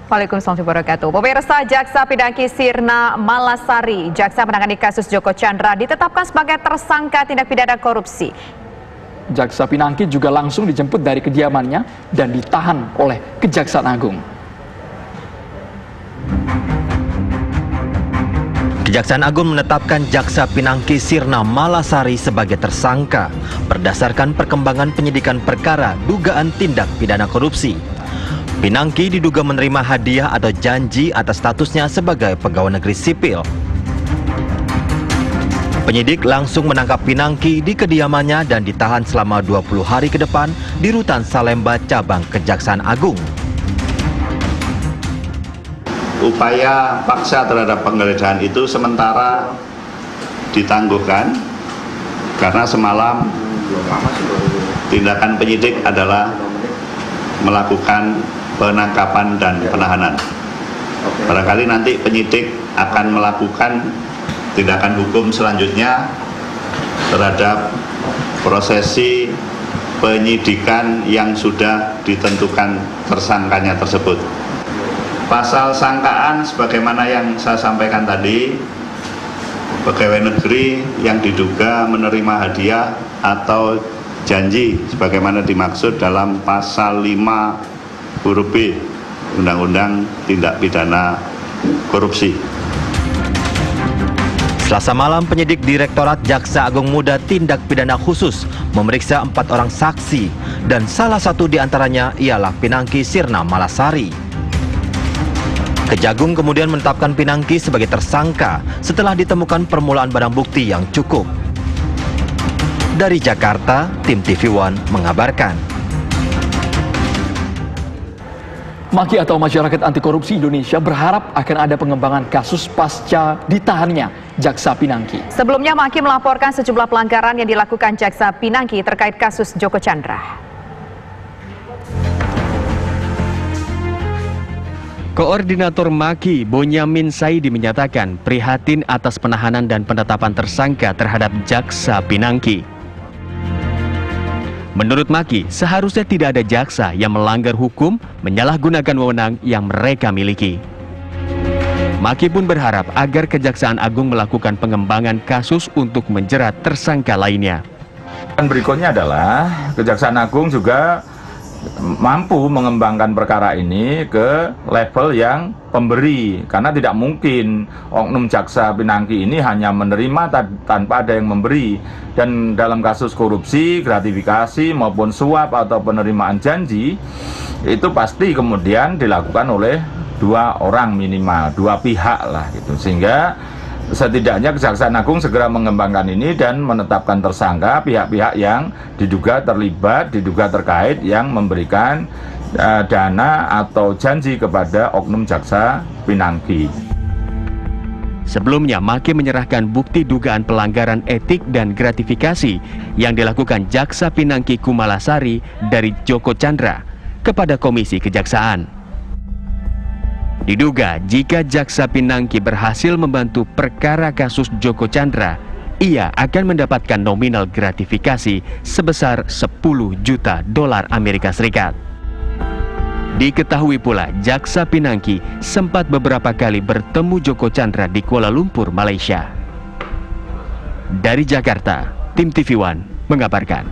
Waalaikumsalam warahmatullahi wabarakatuh. Pemirsa, Jaksa Pinangki Sirna Malasari, jaksa menangani kasus Joko Chandra, ditetapkan sebagai tersangka tindak pidana korupsi. Jaksa Pinangki juga langsung dijemput dari kediamannya dan ditahan oleh Kejaksaan Agung. Kejaksaan Agung menetapkan Jaksa Pinangki Sirna Malasari sebagai tersangka berdasarkan perkembangan penyidikan perkara dugaan tindak pidana korupsi. Pinangki diduga menerima hadiah atau janji atas statusnya sebagai pegawai negeri sipil. Penyidik langsung menangkap Pinangki di kediamannya dan ditahan selama 20 hari ke depan di Rutan Salemba Cabang Kejaksaan Agung. Upaya paksa terhadap penggeledahan itu sementara ditangguhkan karena semalam tindakan penyidik adalah melakukan penangkapan dan penahanan. Barangkali nanti penyidik akan melakukan tindakan hukum selanjutnya terhadap prosesi penyidikan yang sudah ditentukan tersangkanya tersebut. Pasal sangkaan sebagaimana yang saya sampaikan tadi, pegawai negeri yang diduga menerima hadiah atau janji sebagaimana dimaksud dalam pasal 5 huruf B Undang-Undang Tindak Pidana Korupsi. Selasa malam, penyidik Direktorat Jaksa Agung Muda Tindak Pidana Khusus memeriksa 4 orang saksi dan salah satu diantaranya ialah Pinangki Sirna Malasari. Kejagung kemudian menetapkan Pinangki sebagai tersangka setelah ditemukan permulaan barang bukti yang cukup. Dari Jakarta, tim TV One mengabarkan. MAKI atau Masyarakat Anti Korupsi Indonesia berharap akan ada pengembangan kasus pasca ditahannya Jaksa Pinangki. Sebelumnya, MAKI melaporkan sejumlah pelanggaran yang dilakukan Jaksa Pinangki terkait kasus Joko Chandra. Koordinator MAKI, Bonyamin Saidi, menyatakan prihatin atas penahanan dan penetapan tersangka terhadap Jaksa Pinangki. Menurut MAKI, seharusnya tidak ada jaksa yang melanggar hukum menyalahgunakan wewenang yang mereka miliki. MAKI pun berharap agar Kejaksaan Agung melakukan pengembangan kasus untuk menjerat tersangka lainnya. Dan berikutnya adalah Kejaksaan Agung juga mampu mengembangkan perkara ini ke level yang pemberi, karena tidak mungkin oknum Jaksa Pinangki ini hanya menerima tanpa ada yang memberi. Dan dalam kasus korupsi, gratifikasi maupun suap atau penerimaan janji itu pasti kemudian dilakukan oleh 2 orang minimal, 2 pihak lah gitu. Sehingga setidaknya Kejaksaan Agung segera mengembangkan ini dan menetapkan tersangka pihak-pihak yang diduga terlibat, diduga terkait yang memberikan dana atau janji kepada oknum Jaksa Pinangki. Sebelumnya, MAKI menyerahkan bukti dugaan pelanggaran etik dan gratifikasi yang dilakukan Jaksa Pinangki Kumalasari dari Joko Chandra kepada Komisi Kejaksaan. Diduga jika Jaksa Pinangki berhasil membantu perkara kasus Joko Chandra, ia akan mendapatkan nominal gratifikasi sebesar 10 juta dolar Amerika Serikat. Diketahui pula Jaksa Pinangki sempat beberapa kali bertemu Joko Chandra di Kuala Lumpur, Malaysia. Dari Jakarta, tim TV One mengabarkan.